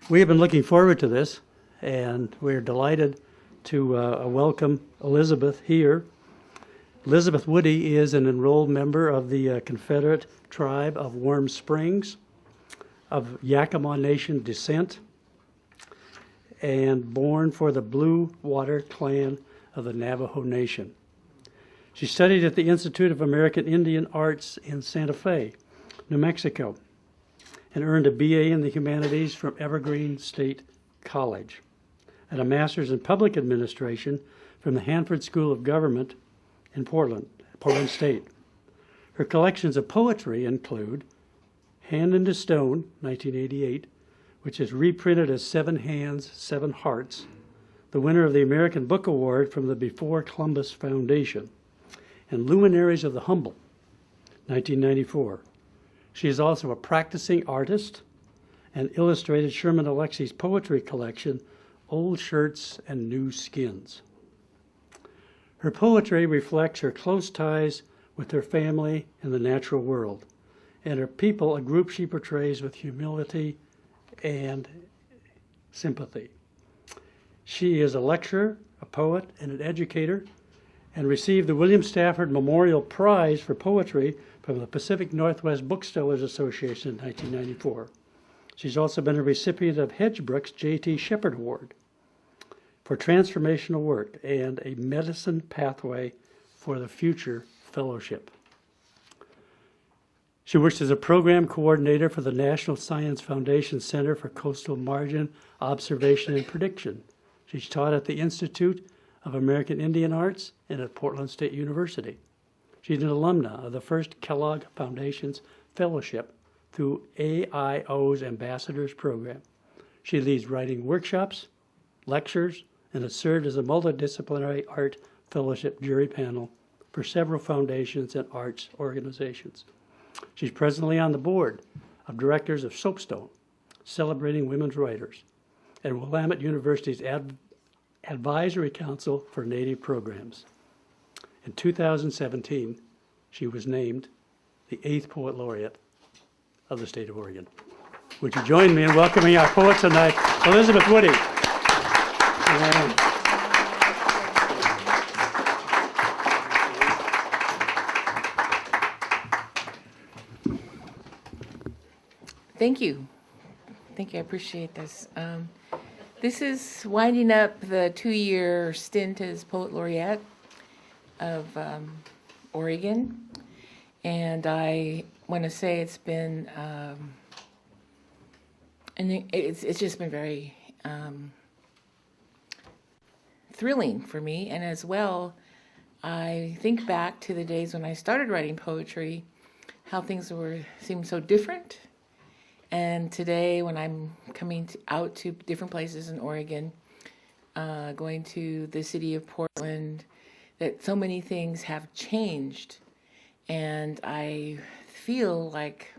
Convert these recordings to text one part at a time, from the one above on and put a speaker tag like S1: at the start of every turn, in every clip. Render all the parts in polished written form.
S1: We have been looking forward to this, and we're delighted to welcome Elizabeth here. Elizabeth Woody is an enrolled member of the Confederate tribe of Warm Springs, of Yakima Nation descent, and born for the Blue Water Clan of the Navajo Nation. She studied at the Institute of American Indian Arts in Santa Fe, New Mexico, and earned a BA in the Humanities from Evergreen State College, and a Master's in Public Administration from the Hanford School of Government in Portland State. Her collections of poetry include Hand into Stone, 1988, which is reprinted as Seven Hands, Seven Hearts, the winner of the American Book Award from the Before Columbus Foundation, and Luminaries of the Humble, 1994. She is also a practicing artist and illustrated Sherman Alexie's poetry collection, Old Shirts and New Skins. Her poetry reflects her close ties with her family and the natural world, and her people, a group she portrays with humility and sympathy. She is a lecturer, a poet, and an educator, and received the William Stafford Memorial Prize for Poetry from the Pacific Northwest Booksellers Association in 1994. She's also been a recipient of Hedgebrook's J.T. Shepard Award for transformational work and a Medicine Pathway for the Future Fellowship. She works as a program coordinator for the National Science Foundation Center for Coastal Margin Observation and Prediction. She's taught at the Institute of American Indian Arts and at Portland State University. She's an alumna of the first Kellogg Foundation's fellowship through AIO's Ambassadors Program. She leads writing workshops, lectures, and has served as a multidisciplinary art fellowship jury panel for several foundations and arts organizations. She's presently on the board of directors of Soapstone, Celebrating Women's Writers, and Willamette University's Advisory Council for Native Programs. In 2017, she was named the 8th Poet Laureate of the state of Oregon. Would you join me in welcoming our poet tonight, Elizabeth Woody?
S2: Thank you. I appreciate this. This is winding up the 2-year stint as Poet Laureate of Oregon, and I want to say it's been, and it's just been very thrilling for me, and as well, I think back to the days when I started writing poetry, how things seemed so different. And today, when I'm coming out to different places in Oregon, going to the city of Portland, that so many things have changed. And I feel like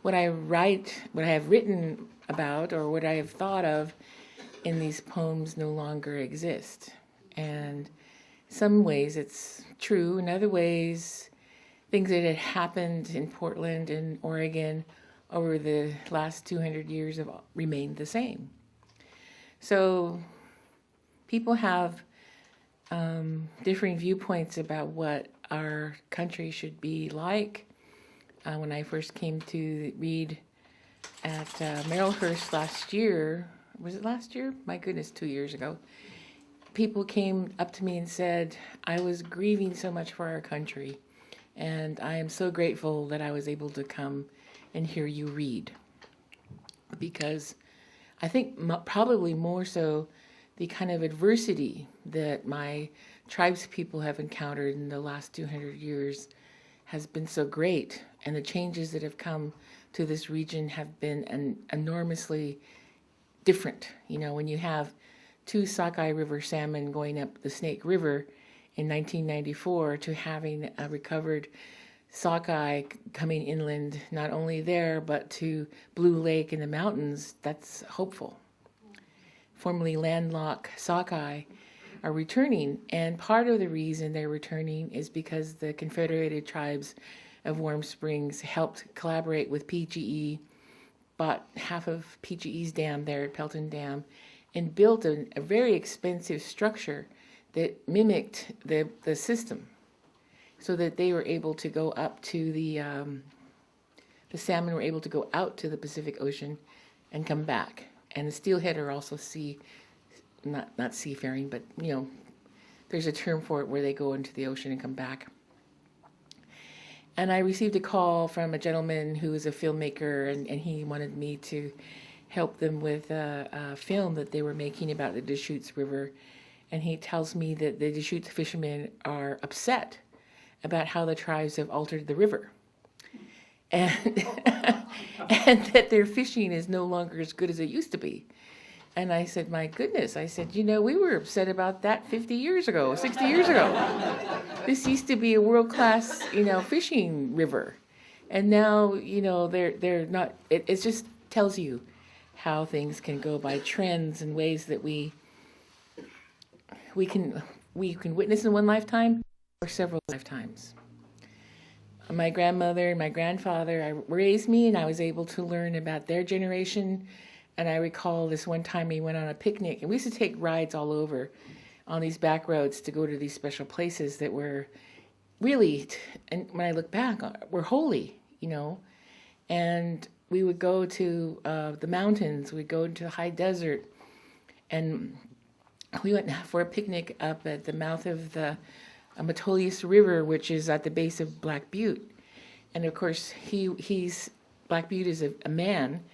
S2: what I have written about, or what I have thought of in these poems no longer exist. And some ways it's true, in other ways, things that had happened in Portland and Oregon over the last 200 years have remained the same. So people have differing viewpoints about what our country should be like. When I first came to read at Merrillhurst last year, was it last year? My goodness, 2 years ago. People came up to me and said, I was grieving so much for our country. And I am so grateful that I was able to come and hear you read. Because I think probably more so the kind of adversity that my tribes people have encountered in the last 200 years has been so great. And the changes that have come to this region have been enormously different. You know, when you have 2 Sockeye River salmon going up the Snake River in 1994 to having a recovered sockeye coming inland, not only there, but to Blue Lake in the mountains, that's hopeful. Formerly landlocked sockeye are returning, and part of the reason they're returning is because the Confederated Tribes of Warm Springs helped collaborate with PGE bought half of PGE's dam there at Pelton Dam and built a very expensive structure that mimicked the system, so that they were able to go up to the salmon were able to go out to the Pacific Ocean and come back. And the steelhead are also not seafaring, but there's a term for it where they go into the ocean and come back. And I received a call from a gentleman who is a filmmaker, and he wanted me to help them with a film that they were making about the Deschutes River. And he tells me that the Deschutes fishermen are upset about how the tribes have altered the river. And, and that their fishing is no longer as good as it used to be. And I said, my goodness, I said, we were upset about that 50 years ago, 60 years ago. This used to be a world-class, fishing river. And now, they're not, it just tells you how things can go by trends and ways that we can witness in one lifetime or several lifetimes. My grandmother and my grandfather raised me, and I was able to learn about their generation. And I recall this one time we went on a picnic, and we used to take rides all over on these back roads to go to these special places that were really, and when I look back, were holy, And we would go to the mountains, we'd go to the high desert, and we went for a picnic up at the mouth of the Metolius River, which is at the base of Black Butte. And of course, Black Butte is a man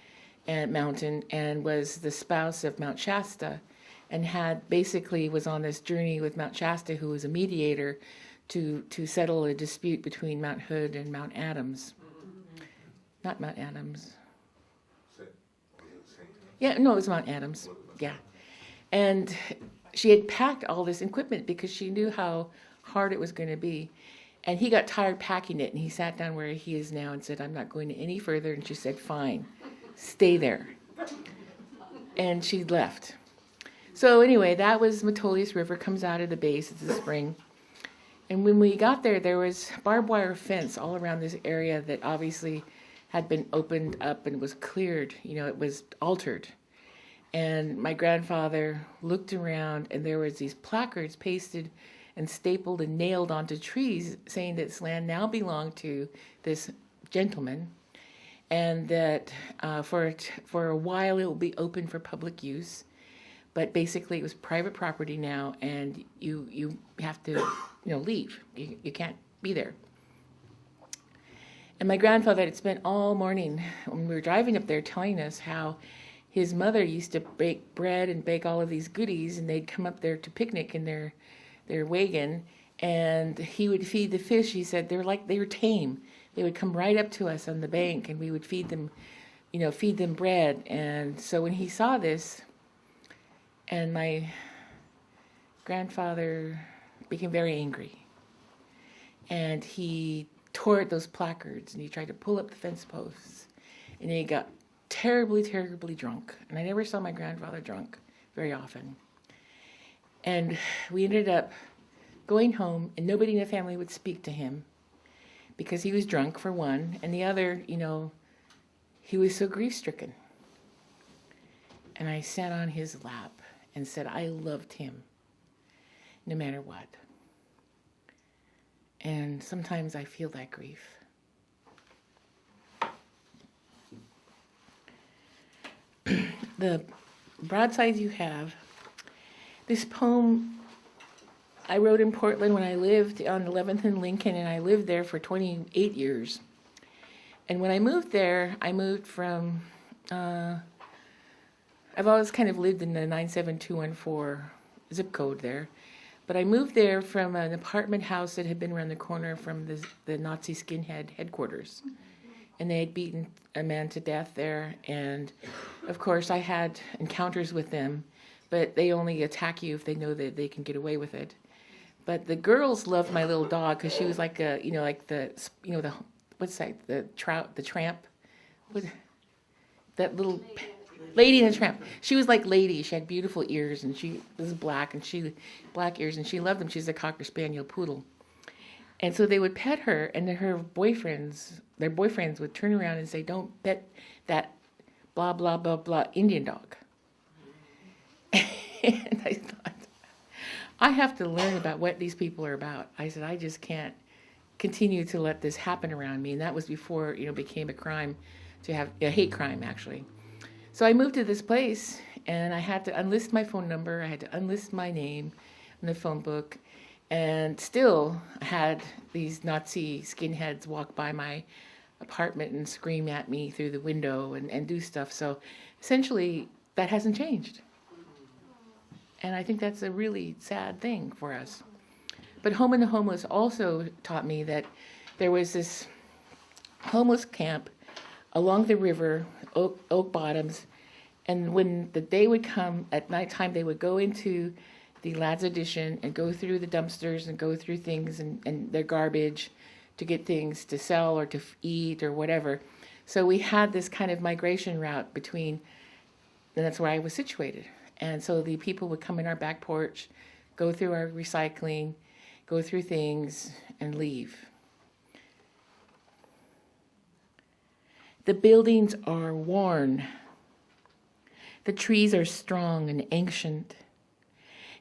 S2: and mountain, and was the spouse of Mount Shasta, and was on this journey with Mount Shasta, who was a mediator to settle a dispute between Mount Hood and Mount Adams. Not Mount Adams. Yeah, no, it was Mount Adams. Yeah. And she had packed all this equipment because she knew how hard it was going to be. And he got tired packing it, and he sat down where he is now and said, I'm not going any further. And she said, fine, stay there. And she left. So anyway, that was Metolius River, comes out of the base, it's a spring. And when we got there, there was barbed wire fence all around this area that obviously had been opened up and was cleared, it was altered. And my grandfather looked around, and there was these placards pasted and stapled and nailed onto trees saying that this land now belonged to this gentleman, and that for a while it will be open for public use, but basically it was private property now, and you have to leave. You can't be there. And my grandfather had spent all morning when we were driving up there telling us how his mother used to bake bread and bake all of these goodies, and they'd come up there to picnic in their wagon, and he would feed the fish. He said they were tame. They would come right up to us on the bank, and we would feed them bread. And so when he saw this, and my grandfather became very angry, and he tore at those placards, and he tried to pull up the fence posts, and he got terribly, terribly drunk. And I never saw my grandfather drunk very often. And we ended up going home, and nobody in the family would speak to him because he was drunk, for one, and the other, he was so grief-stricken. And I sat on his lap and said I loved him no matter what. And sometimes I feel that grief. The broadsides you have, this poem I wrote in Portland when I lived on 11th and Lincoln, and I lived there for 28 years. And when I moved there, I moved from, I've always kind of lived in the 97214 zip code there, but I moved there from an apartment house that had been around the corner from the Nazi skinhead headquarters. And they had beaten a man to death there, and of course I had encounters with them, but they only attack you if they know that they can get away with it. But the girls loved my little dog because she was like what's that, the tramp, that little Lady and the Tramp. She was like Lady. She had beautiful ears, and she was black ears, and she loved them. She's a Cocker Spaniel poodle. And so they would pet her, and then their boyfriends would turn around and say, "Don't pet that blah, blah, blah, blah, Indian dog. And I thought, I have to learn about what these people are about. I said, I just can't continue to let this happen around me. And that was before, it became a crime to have a hate crime, actually. So I moved to this place, and I had to enlist my phone number. I had to enlist my name in the phone book. And still had these Nazi skinheads walk by my apartment and scream at me through the window and do stuff. So essentially, that hasn't changed. And I think that's a really sad thing for us. But Home and the Homeless also taught me that there was this homeless camp along the river, Oak Bottoms, and when the day would come at nighttime, they would go into the lads edition and go through the dumpsters and go through things and their garbage to get things to sell or to eat or whatever. So we had this kind of migration route between, and that's where I was situated. And so the people would come in our back porch, go through our recycling, go through things, and leave. The buildings are worn. The trees are strong and ancient.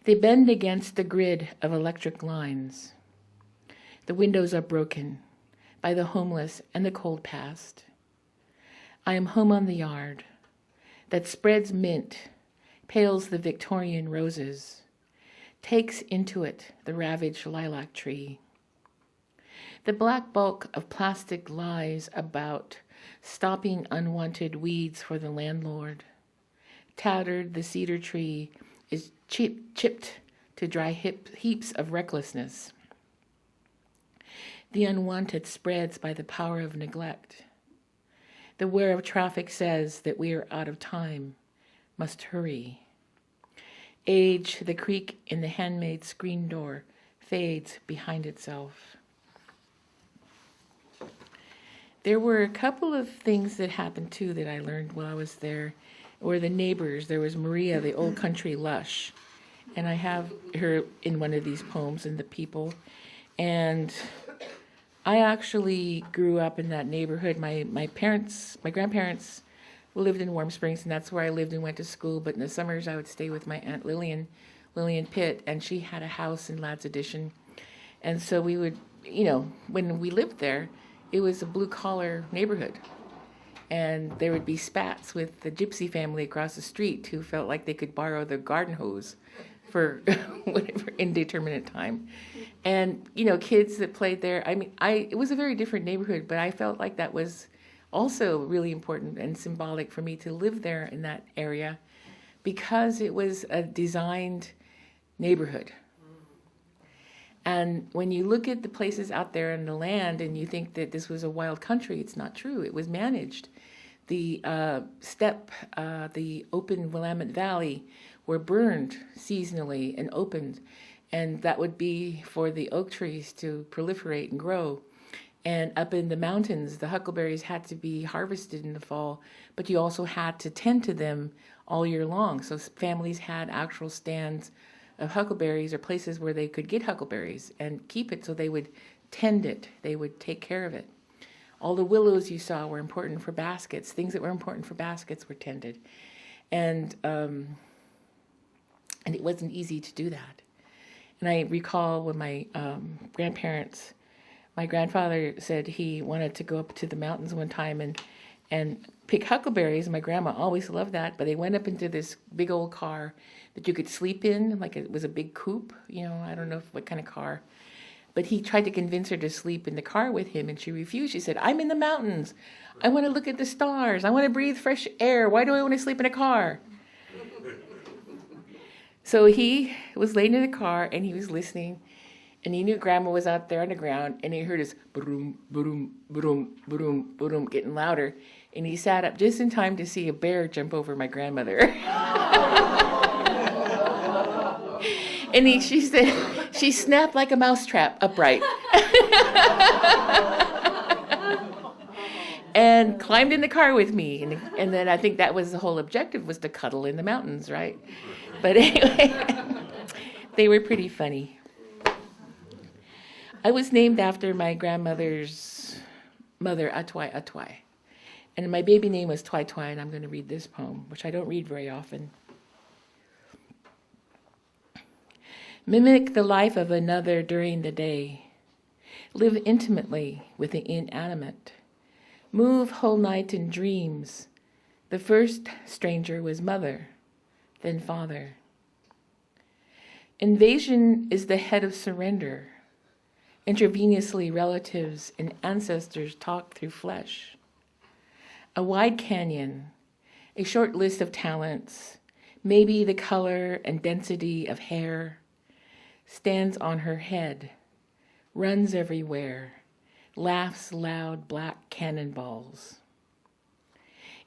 S2: They bend against the grid of electric lines. The windows are broken by the homeless and the cold past. I am home on the yard that spreads mint, pales the Victorian roses, takes into it the ravaged lilac tree. The black bulk of plastic lies about, stopping unwanted weeds for the landlord. Tattered the cedar tree is chipped to dry heaps of recklessness. The unwanted spreads by the power of neglect. The wear of traffic says that we are out of time, must hurry. Age, the creak in the handmade screen door, fades behind itself. There were a couple of things that happened too that I learned while I was there, or the neighbors. There was Maria, the old country lush, and I have her in one of these poems, in The People. And I actually grew up in that neighborhood. My grandparents lived in Warm Springs, and that's where I lived and went to school. But in the summers, I would stay with my Aunt Lillian Pitt, and she had a house in Ladd's Addition. And so we would, when we lived there, it was a blue-collar neighborhood. And there would be spats with the gypsy family across the street who felt like they could borrow the garden hose for whatever indeterminate time. And, kids that played there. It was a very different neighborhood, but I felt like that was also really important and symbolic for me to live there in that area because it was a designed neighborhood. And when you look at the places out there in the land and you think that this was a wild country, it's not true. It was managed. The the open Willamette Valley were burned seasonally and opened. And that would be for the oak trees to proliferate and grow. And up in the mountains, the huckleberries had to be harvested in the fall, but you also had to tend to them all year long. So families had actual stands of huckleberries or places where they could get huckleberries and keep it, so they would tend it. They would take care of it. All the willows you saw were important for baskets. Things that were important for baskets were tended. And it wasn't easy to do that. And I recall when my grandfather said he wanted to go up to the mountains one time and pick huckleberries. My grandma always loved that, but they went up into this big old car that you could sleep in, like it was a big coupe, I don't know what kind of car. But he tried to convince her to sleep in the car with him, and she refused. She said, I'm in the mountains. I want to look at the stars. I want to breathe fresh air. Why do I want to sleep in a car? So he was laying in the car, and he was listening, and he knew Grandma was out there on the ground, and he heard his boom, boom, boom, boom, boom getting louder, and he sat up just in time to see a bear jump over my grandmother. And she said, she snapped like a mousetrap upright. And climbed in the car with me. And then I think that was the whole objective, was to cuddle in the mountains, right? But anyway, they were pretty funny. I was named after my grandmother's mother, Atwai Atwai. And my baby name was Twi Twi, and I'm going to read this poem, which I don't read very often. Mimic the life of another during the day. Live intimately with the inanimate. Move whole night in dreams. The first stranger was mother, then father. Invasion is the head of surrender. Intravenously, relatives and ancestors talk through flesh. A wide canyon, a short list of talents, maybe the color and density of hair, stands on her head, runs everywhere, laughs loud black cannonballs.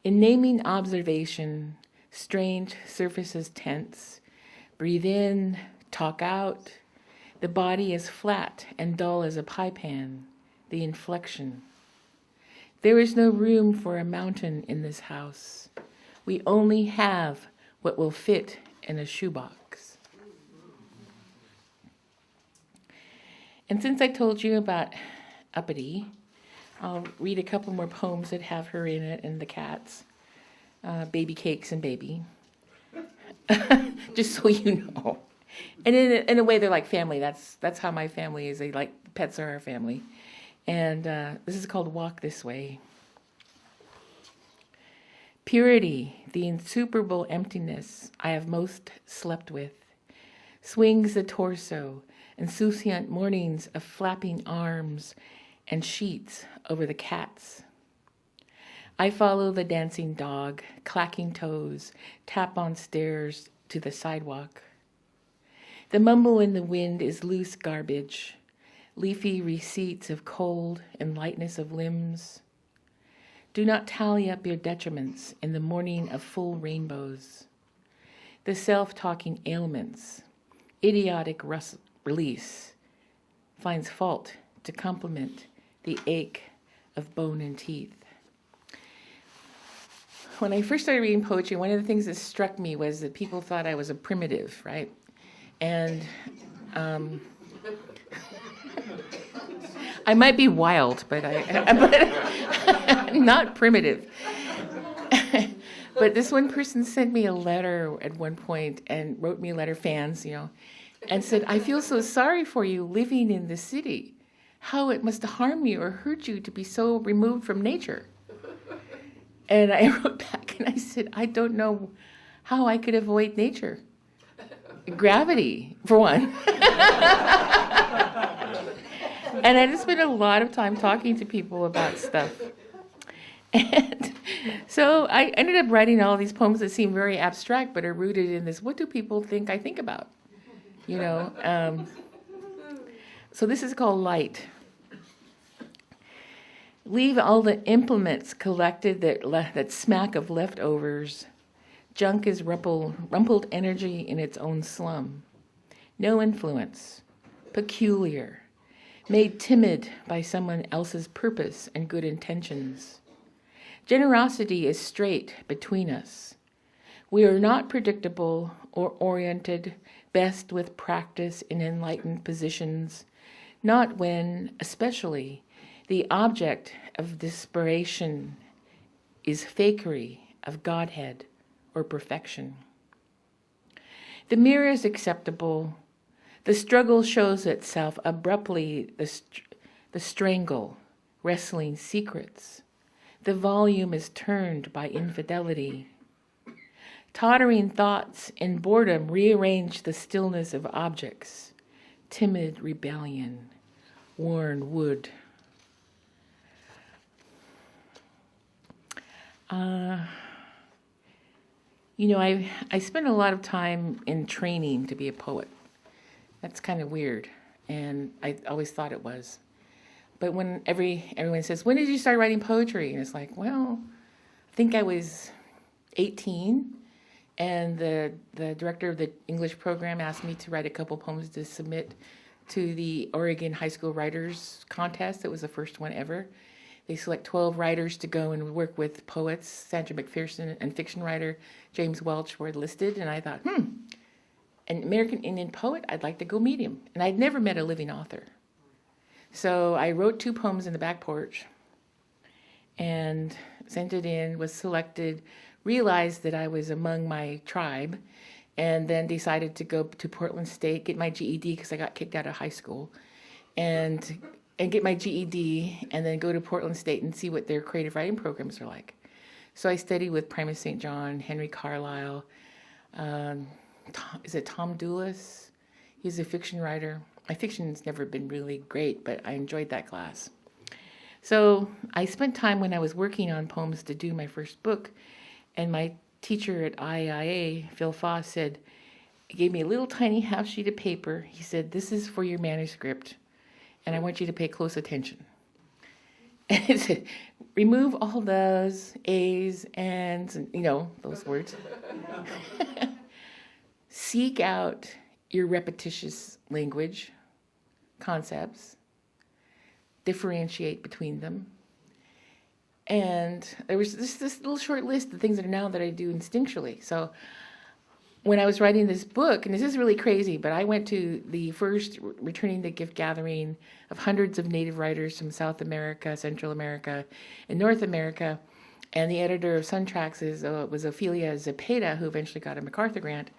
S2: In naming observation, strange surfaces tense, breathe in, talk out. The body is flat and dull as a pie pan, the inflection. There is no room for a mountain in this house. We only have what will fit in a shoebox. And since I told you about Uppity, I'll read a couple more poems that have her in it and the cats. Baby Cakes and Baby. Just so you know. And in a way, they're like family. That's how my family is. They like pets are our family. And this is called Walk This Way. Purity, the insuperable emptiness I have most slept with, swings the torso, insouciant mornings of flapping arms and sheets over the cats. I follow the dancing dog, clacking toes, tap on stairs to the sidewalk. The mumble in the wind is loose garbage, leafy receipts of cold and lightness of limbs. Do not tally up your detriments in the morning of full rainbows. The self-talking ailments, idiotic release, finds fault to complement the ache of bone and teeth. When I first started reading poetry, one of the things that struck me was that people thought I was a primitive, right? And I might be wild, but I'm not primitive. But this one person sent me a letter at one point and wrote me a letter, fans, and said, I feel so sorry for you living in the city. How it must harm you or hurt you to be so removed from nature. And I wrote back and I said, I don't know how I could avoid nature. Gravity, for one. And I just spent a lot of time talking to people about stuff. And so I ended up writing all these poems that seem very abstract, but are rooted in this, what do people think I think about? So this is called Light. Leave all the implements collected that smack of leftovers. Junk is rumpled energy in its own slum. No influence. Peculiar. Made timid by someone else's purpose and good intentions. Generosity is straight between us. We are not predictable or oriented, best with practice in enlightened positions, not when, especially, the object of desperation is fakery of Godhead or perfection. The mirror is acceptable. The struggle shows itself abruptly, the strangle, wrestling secrets. The volume is turned by infidelity. Tottering thoughts in boredom rearrange the stillness of objects. Timid rebellion, worn wood. I spent a lot of time in training to be a poet. That's kind of weird, and I always thought it was. But when everyone says, when did you start writing poetry? And it's like, well, I think I was 18, and the director of the English program asked me to write a couple poems to submit to the Oregon High School Writers Contest. It was the first one ever. They select 12 writers to go and work with poets. Sandra McPherson and fiction writer James Welch were listed, and I thought, an American Indian poet, I'd like to go meet him. And I'd never met a living author. So I wrote 2 poems in the back porch, and sent it in, was selected, realized that I was among my tribe, and then decided to go to Portland State, get my GED because I got kicked out of high school, and get my GED, and then go to Portland State and see what their creative writing programs are like. So I studied with Primus St. John, Henry Carlisle, Tom Dulles? He's a fiction writer. My fiction's never been really great, but I enjoyed that class. So I spent time when I was working on poems to do my first book, and my teacher at IIA, Phil Foss, he gave me a little tiny half sheet of paper. He said, "This is for your manuscript, and I want you to pay close attention." And it said, remove all those A's, ands, and those words. Seek out your repetitious language, concepts, differentiate between them. And there was this little short list of things that I do instinctually. So when I was writing this book, and this is really crazy, but I went to the first Returning the Gift gathering of hundreds of Native writers from South America, Central America, and North America. And the editor of Sun Tracks was Ophelia Zepeda, who eventually got a MacArthur grant.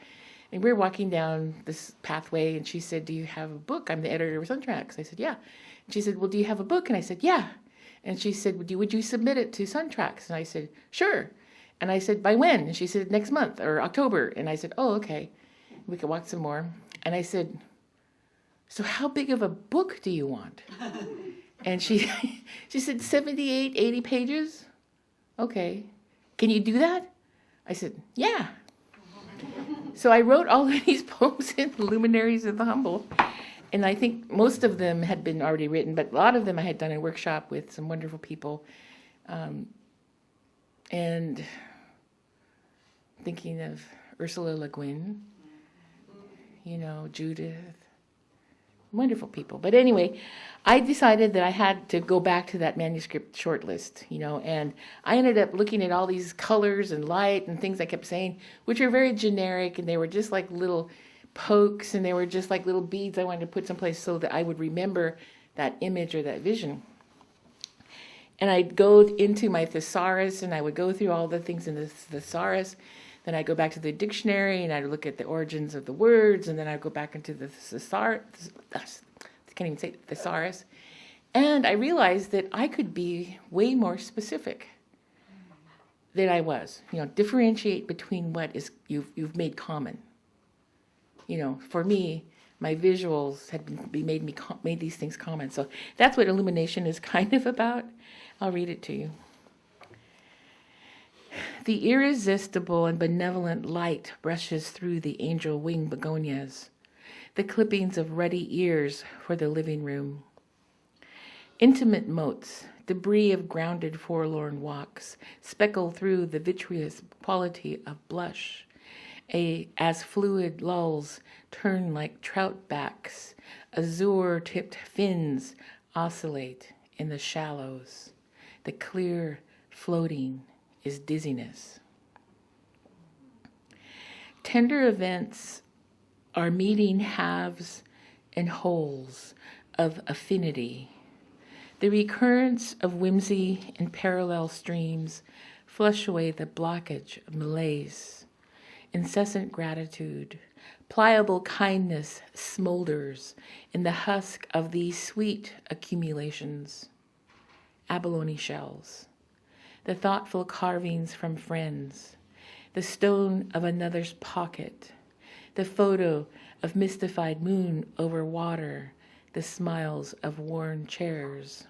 S2: And we were walking down this pathway, and she said, "Do you have a book?" I'm the editor of Sun Tracks. I said, "Yeah." And she said, "Well, do you have a book?" And I said, "Yeah." And she said, would you submit it to Sun Tracks? And I said, "Sure." And I said, "By when?" And she said, "Next month or October." And I said, "Oh, okay." We could walk some more. And I said, "So how big of a book do you want?" And she said, 78, 80 pages. "Okay. Can you do that?" I said, "Yeah." So I wrote all of these poems in the Luminaries of the Humble. And I think most of them had been already written, but a lot of them I had done a workshop with some wonderful people. And thinking of Ursula Le Guin, Judith, wonderful people. But anyway, I decided that I had to go back to that manuscript shortlist, and I ended up looking at all these colors and light and things I kept saying, which are very generic, and they were just like little pokes, and they were just like little beads I wanted to put someplace so that I would remember that image or that vision. And I'd go into my thesaurus, and I would go through all the things in the thesaurus. Then I'd go back to the dictionary, and I'd look at the origins of the words, and then I'd go back into the thesaurus. I can't even say thesaurus. And I realized that I could be way more specific than I was. Differentiate between what is you've made common. For me, my visuals had made these things common. So that's what illumination is kind of about. I'll read it to you. The irresistible and benevolent light brushes through the angel wing begonias, the clippings of ruddy ears for the living room. Intimate motes, debris of grounded forlorn walks, speckle through the vitreous quality of blush. As fluid lulls turn like trout backs, azure-tipped fins oscillate in the shallows. The clear floating is dizziness. Tender events are meeting halves and wholes of affinity. The recurrence of whimsy in parallel streams flush away the blockage of malaise. Incessant gratitude, pliable kindness smolders in the husk of these sweet accumulations. Abalone shells, the thoughtful carvings from friends, the stone of another's pocket, the photo of mystified moon over water, the smiles of worn chairs.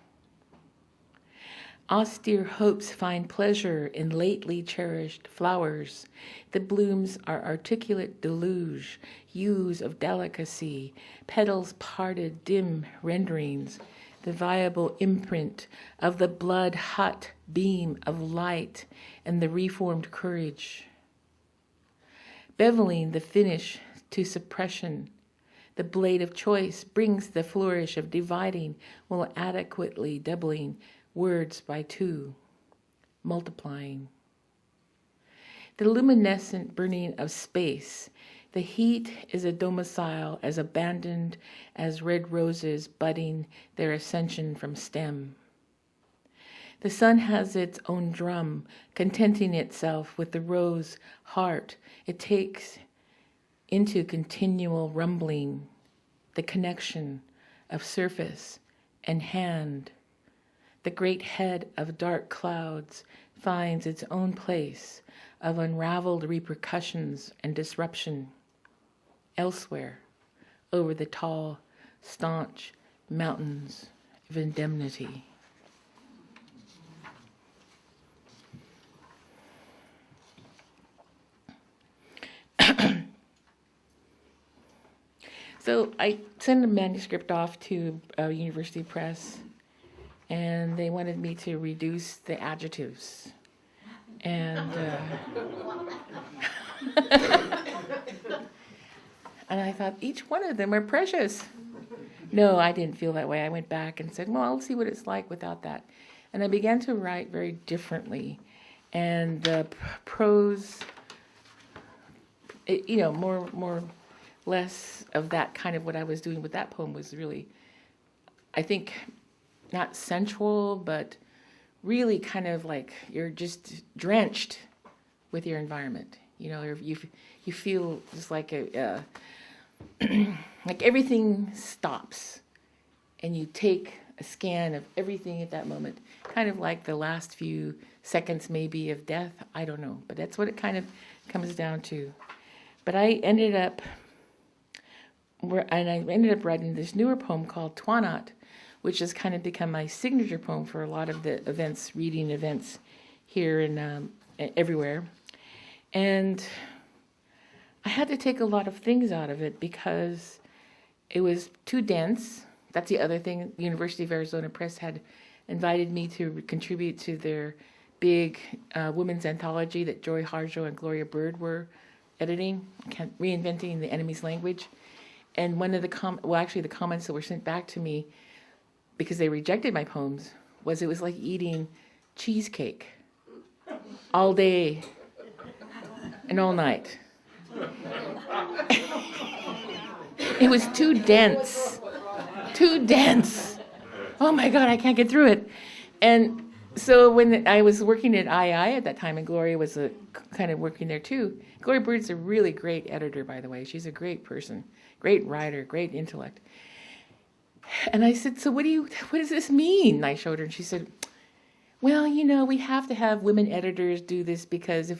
S2: Austere hopes find pleasure in lately cherished flowers. The blooms are articulate deluge, hues of delicacy, petals parted dim renderings, the viable imprint of the blood-hot beam of light and the reformed courage. Beveling the finish to suppression, the blade of choice brings the flourish of dividing while adequately doubling words by two, multiplying. The luminescent burning of space, the heat is a domicile as abandoned as red roses budding their ascension from stem. The sun has its own drum, contenting itself with the rose heart. It takes into continual rumbling the connection of surface and hand. The great head of dark clouds finds its own place of unraveled repercussions and disruption elsewhere over the tall, staunch mountains of indemnity. So I sent a manuscript off to University Press, and they wanted me to reduce the adjectives. And and I thought, each one of them are precious. No, I didn't feel that way. I went back and said, well, I'll see what it's like without that. And I began to write very differently. And the prose, more less of that kind of what I was doing with that poem was really, I think, not sensual, but really kind of like you're just drenched with your environment. You feel just like like everything stops, and you take a scan of everything at that moment, kind of like the last few seconds maybe of death. I don't know, but that's what it kind of comes down to. But I ended up writing this newer poem called Twanat, which has kind of become my signature poem for a lot of the reading events here and everywhere. And I had to take a lot of things out of it because it was too dense. That's the other thing. University of Arizona Press had invited me to contribute to their big women's anthology that Joy Harjo and Gloria Bird were editing, Reinventing the Enemy's Language. And one of the comments that were sent back to me, because they rejected my poems, was it was like eating cheesecake all day and all night. It was too dense. Oh my God, I can't get through it. And so when I was working at II at that time, and Gloria was kind of working there too. Gloria Bird's a really great editor, by the way. She's a great person, great writer, great intellect. And I said, so what does this mean? I showed her, and she said, well, we have to have women editors do this because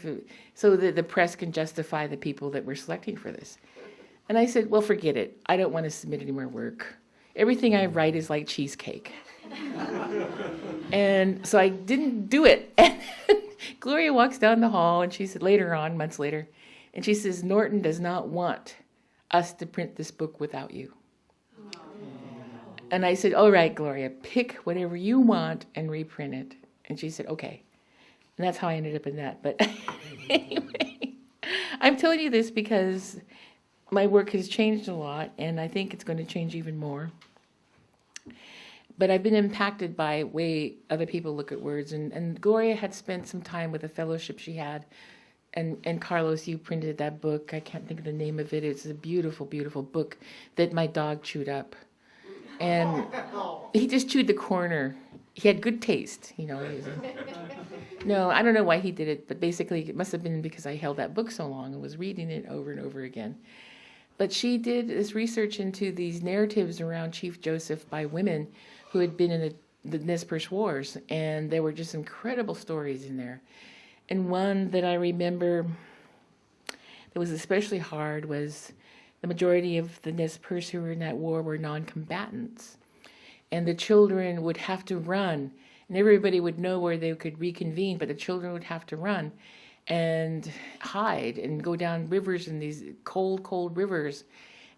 S2: so that the press can justify the people that we're selecting for this. And I said, well, forget it. I don't want to submit any more work. Everything I write is like cheesecake. And so I didn't do it. And Gloria walks down the hall, and she said, months later, and she says, Norton does not want us to print this book without you. And I said, all right, Gloria, pick whatever you want and reprint it. And she said, okay. And that's how I ended up in that. But anyway, I'm telling you this because my work has changed a lot, and I think it's going to change even more. But I've been impacted by the way other people look at words. And Gloria had spent some time with a fellowship she had. And Carlos, you printed that book. I can't think of the name of it. It's a beautiful, beautiful book that my dog chewed up. And he just chewed the corner. He had good taste, No, I don't know why he did it, but basically it must have been because I held that book so long and was reading it over and over again. But she did this research into these narratives around Chief Joseph by women who had been in the Nez Perce Wars, and there were just incredible stories in there. And one that I remember that was especially hard was the majority of the Nez Perce who were in that war were non-combatants. And the children would have to run, and everybody would know where they could reconvene, but the children would have to run and hide and go down rivers in these cold, cold rivers.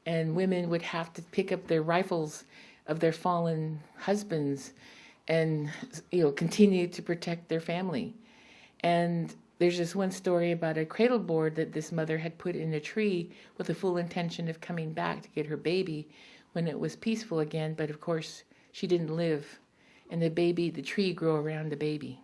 S2: And women would have to pick up their rifles of their fallen husbands and continue to protect their family. And there's this one story about a cradle board that this mother had put in a tree with the full intention of coming back to get her baby when it was peaceful again. But of course, she didn't live. And the tree grew around the baby.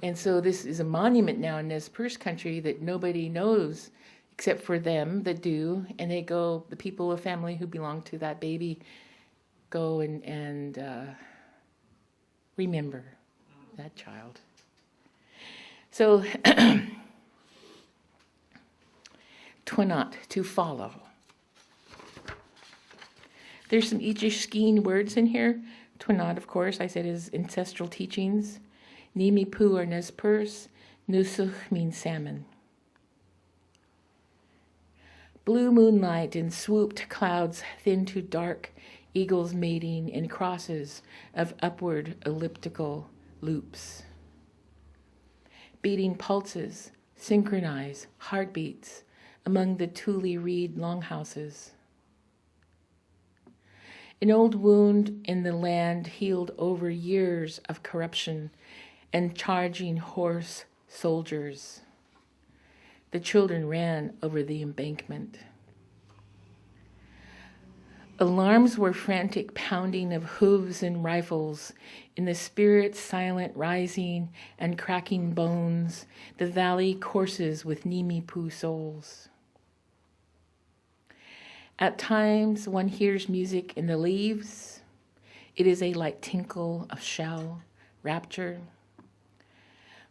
S2: And so this is a monument now in Nez Perce country that nobody knows except for them that do. And they go, the people of family who belong to that baby go and remember that child. So, Twanat, to follow. There's some Ichishkeen words in here. Twanat, of course, I said is ancestral teachings. Nimipu or Nez Nusuch means salmon. Blue moonlight and swooped clouds thin to dark, eagles mating in crosses of upward elliptical loops. Beating pulses, synchronize heartbeats among the Thule reed longhouses. An old wound in the land healed over years of corruption and charging horse soldiers. The children ran over the embankment. Alarms were frantic pounding of hooves and rifles, in the spirit's silent rising and cracking bones, the valley courses with Nimipu souls. At times one hears music in the leaves. It is a light tinkle of shell, rapture.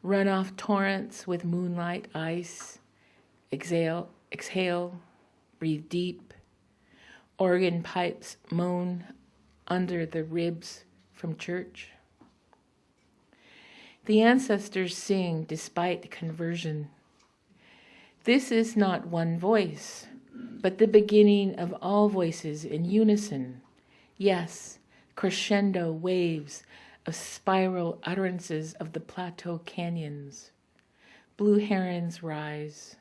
S2: Runoff torrents with moonlight ice. Exhale, breathe deep. Organ pipes moan under the ribs from church. The ancestors sing despite conversion. This is not one voice, but the beginning of all voices in unison. Yes, crescendo waves of spiral utterances of the plateau canyons. Blue herons rise.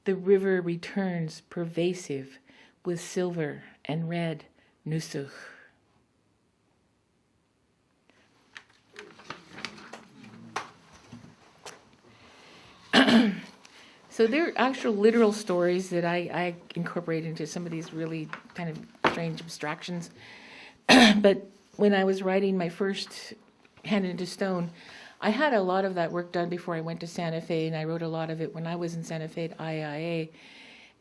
S2: The river returns pervasive with silver and red nusuch. So there are actual literal stories that I incorporate into some of these really kind of strange abstractions. But when I was writing my first Hand into Stone, I had a lot of that work done before I went to Santa Fe, and I wrote a lot of it when I was in Santa Fe at IIA.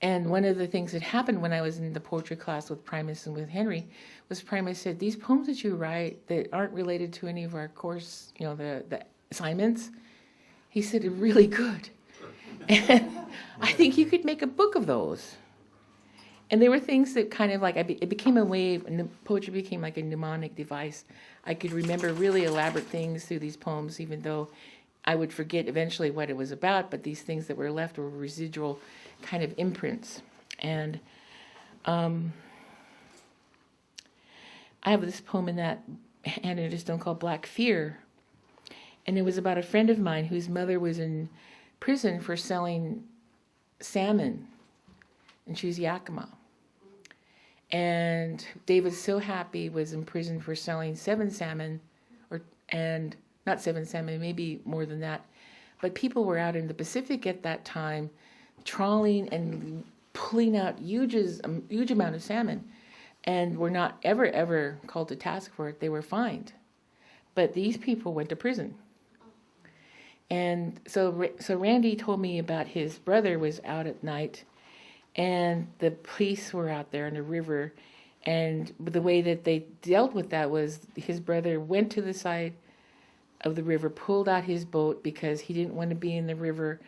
S2: And one of the things that happened when I was in the poetry class with Primus and with Henry was Primus said, these poems that you write that aren't related to any of our course, the assignments, he said, are really good. And I think you could make a book of those. And there were things that kind of like, it became a wave, and the poetry became like a mnemonic device. I could remember really elaborate things through these poems, even though I would forget eventually what it was about, but these things that were left were residual kind of imprints. And I have this poem in that Hand into Stone called Black Fear. And it was about a friend of mine whose mother was in prison for selling salmon, and she was Yakima. And David So Happy was in prison for selling 7 salmon, and not 7 salmon, maybe more than that. But people were out in the Pacific at that time, trawling and pulling out huge amount of salmon, and were not ever called to task for it. They were fined. But these people went to prison. And so Randy told me about his brother was out at night, and the police were out there in the river, and the way that they dealt with that was his brother went to the side of the river, pulled out his boat because he didn't want to be in the river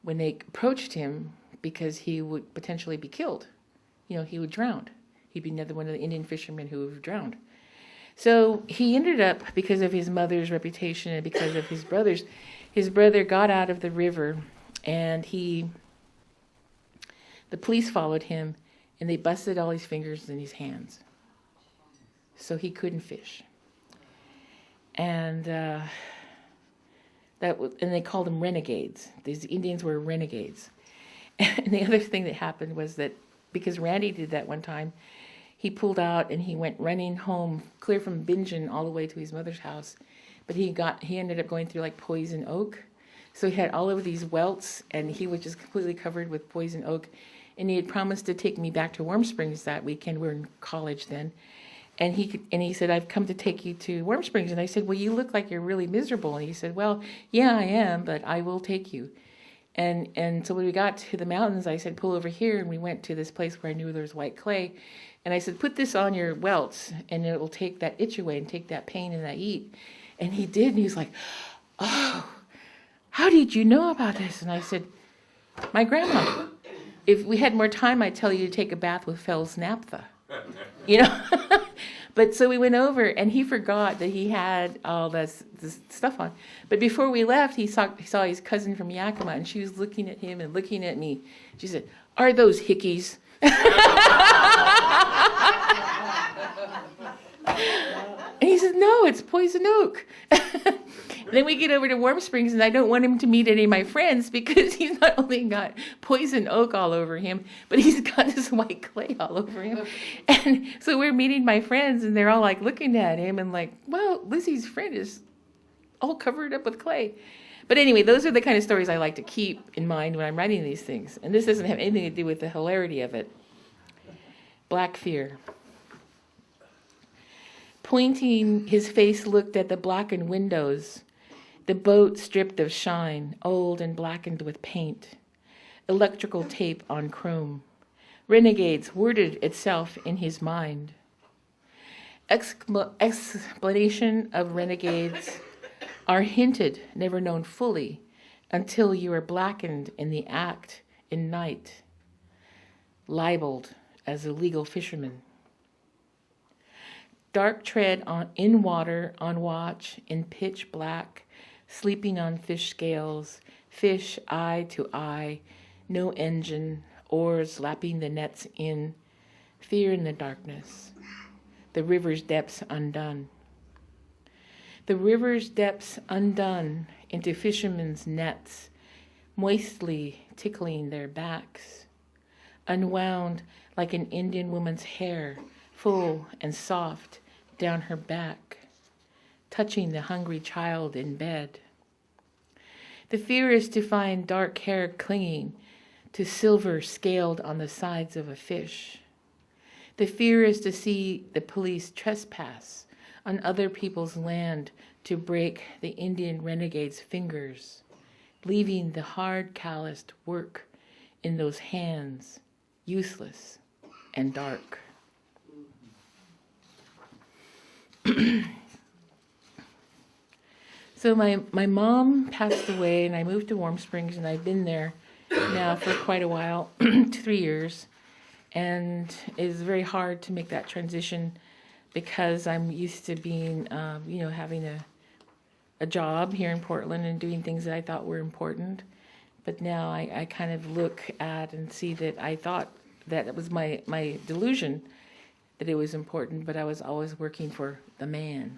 S2: when they approached him because he would potentially be killed. He would drown. He'd be another one of the Indian fishermen who would have drowned. So he ended up, because of his mother's reputation and because of his brother got out of the river, and the police followed him, and they busted all his fingers and his hands. So he couldn't fish. And and they called them renegades. These Indians were renegades. And the other thing that happened was that because Randy did that one time, he pulled out and he went running home, clear from Bingen all the way to his mother's house. But he ended up going through like poison oak. So he had all of these welts, and he was just completely covered with poison oak. And he had promised to take me back to Warm Springs that weekend. We were in college then. And he said, I've come to take you to Warm Springs. And I said, well, you look like you're really miserable. And he said, well, yeah, I am, but I will take you. And so when we got to the mountains, I said, pull over here. And we went to this place where I knew there was white clay. And I said, put this on your welts, and it will take that itch away and take that pain and that heat. And he did, and he was like, oh, how did you know about this? And I said, my grandma. If we had more time, I'd tell you to take a bath with Fell's naphtha. You know? But so we went over, and he forgot that he had all this stuff on. But before we left, he saw his cousin from Yakima, and she was looking at him and looking at me. She said, are those hickeys? And he said, no, it's poison oak. Then we get over to Warm Springs, and I don't want him to meet any of my friends because he's not only got poison oak all over him, but he's got this white clay all over him. And so we're meeting my friends, and they're all like looking at him and like, well, Lizzie's friend is all covered up with clay. But anyway, those are the kind of stories I like to keep in mind when I'm writing these things. And this doesn't have anything to do with the hilarity of it. Black fear. Pointing, his face looked at the blackened windows, the boat stripped of shine, old and blackened with paint, electrical tape on chrome. Renegades worded itself in his mind. Explanation of renegades are hinted, never known fully, until you are blackened in the act in night, libeled as a legal fisherman. Dark tread in water, on watch, in pitch black, sleeping on fish scales, fish eye to eye, no engine, oars lapping the nets in, fear in the darkness, the river's depths undone. The river's depths undone into fishermen's nets, moistly tickling their backs, unwound like an Indian woman's hair, full and soft, down her back, touching the hungry child in bed. The fear is to find dark hair clinging to silver scaled on the sides of a fish. The fear is to see the police trespass on other people's land to break the Indian renegade's fingers, leaving the hard calloused work in those hands useless and dark. So my mom passed away, and I moved to Warm Springs, and I've been there now for quite a while, 3 years, and it's very hard to make that transition because I'm used to being, having a job here in Portland and doing things that I thought were important. But now I kind of look at and see that I thought that it was my delusion that it was important, but I was always working for the man,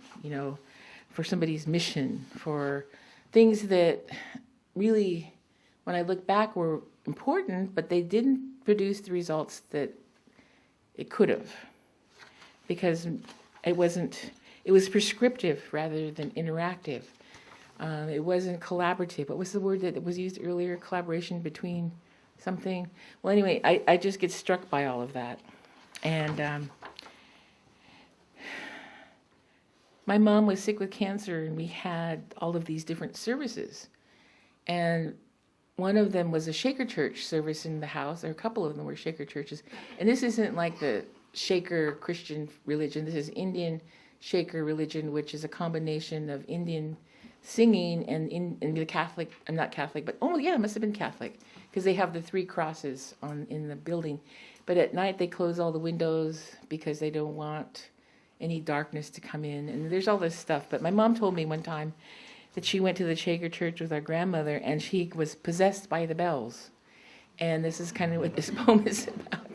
S2: for somebody's mission, for things that really, when I look back, were important, but they didn't produce the results that it could have, because it was prescriptive rather than interactive. It wasn't collaborative. What was the word that was used earlier? Collaboration between something? Well, anyway, I just get struck by all of that. And my mom was sick with cancer, and we had all of these different services. And one of them was a Shaker Church service in the house, or a couple of them were Shaker churches. And this isn't like the Shaker Christian religion. This is Indian Shaker religion, which is a combination of Indian singing and the Catholic. I'm not Catholic, but it must have been Catholic, because they have the 3 crosses in the building. But at night they close all the windows because they don't want any darkness to come in. And there's all this stuff. But my mom told me one time that she went to the Shaker Church with our grandmother, and she was possessed by the bells. And this is kind of what this poem is about.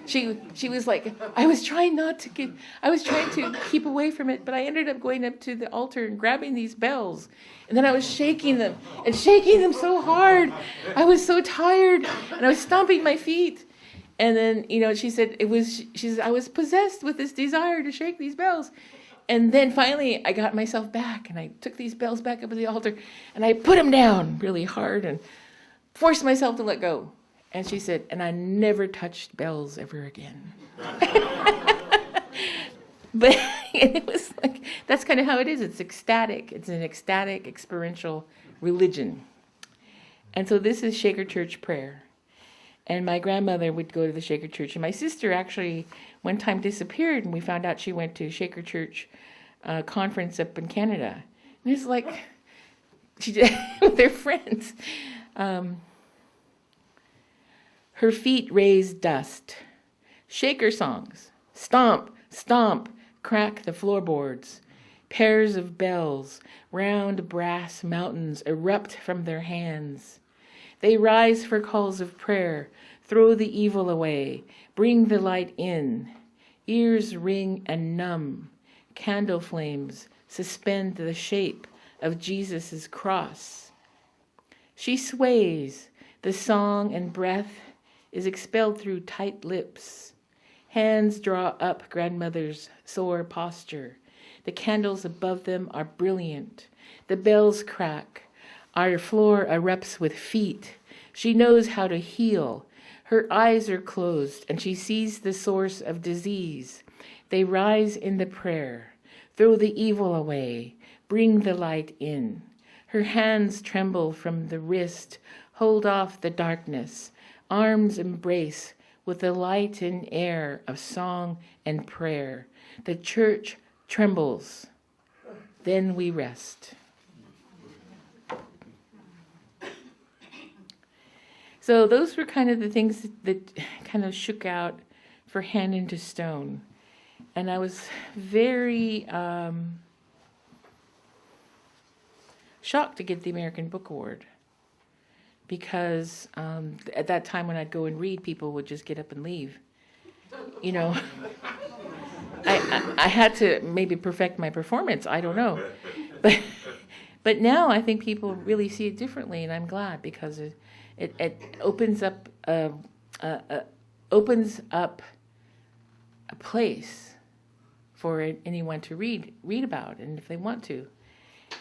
S2: She was like, I was trying to keep away from it, but I ended up going up to the altar and grabbing these bells. And then I was shaking them so hard. I was so tired, and I was stomping my feet. And then, she said, I was possessed with this desire to shake these bells. And then finally I got myself back, and I took these bells back up at the altar, and I put them down really hard and forced myself to let go. And she said, and I never touched bells ever again. But it was like, that's kind of how it is. It's ecstatic. It's an ecstatic, experiential religion. And so this is Shaker Church prayer. And my grandmother would go to the Shaker Church. And my sister actually one time disappeared, and we found out she went to Shaker Church conference up in Canada. And it's like, she did with their friends. Her feet raise dust. Shaker songs. Stomp, stomp, crack the floorboards. Pairs of bells, round brass mountains erupt from their hands. They rise for calls of prayer, throw the evil away, bring the light in. Ears ring and numb. Candle flames suspend the shape of Jesus' cross. She sways. The song and breath is expelled through tight lips. Hands draw up grandmother's sore posture. The candles above them are brilliant. The bells crack. Our floor erupts with feet. She knows how to heal. Her eyes are closed, and she sees the source of disease. They rise in the prayer. Throw the evil away. Bring the light in. Her hands tremble from the wrist. Hold off the darkness. Arms embrace with the light and air of song and prayer. The church trembles. Then we rest. So those were kind of the things that kind of shook out for Hand into Stone. And I was very shocked to get the American Book Award, because at that time when I'd go and read, people would just get up and leave. You know, I had to maybe perfect my performance. I don't know, but now I think people really see it differently, and I'm glad, because it opens up a place for anyone to read about, and if they want to.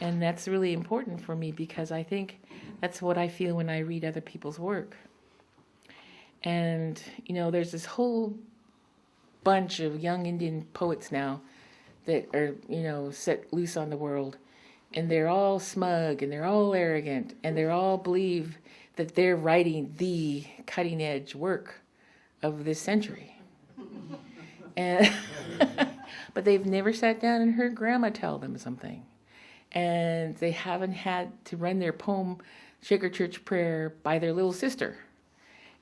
S2: And that's really important for me, because I think that's what I feel when I read other people's work. And, you know, there's this whole bunch of young Indian poets now that are, you know, set loose on the world. And they're all smug, and they're all arrogant, and they all believe that they're writing the cutting-edge work of this century. And but they've never sat down and heard Grandma tell them something. And they haven't had to run their poem, Shaker Church Prayer, by their little sister.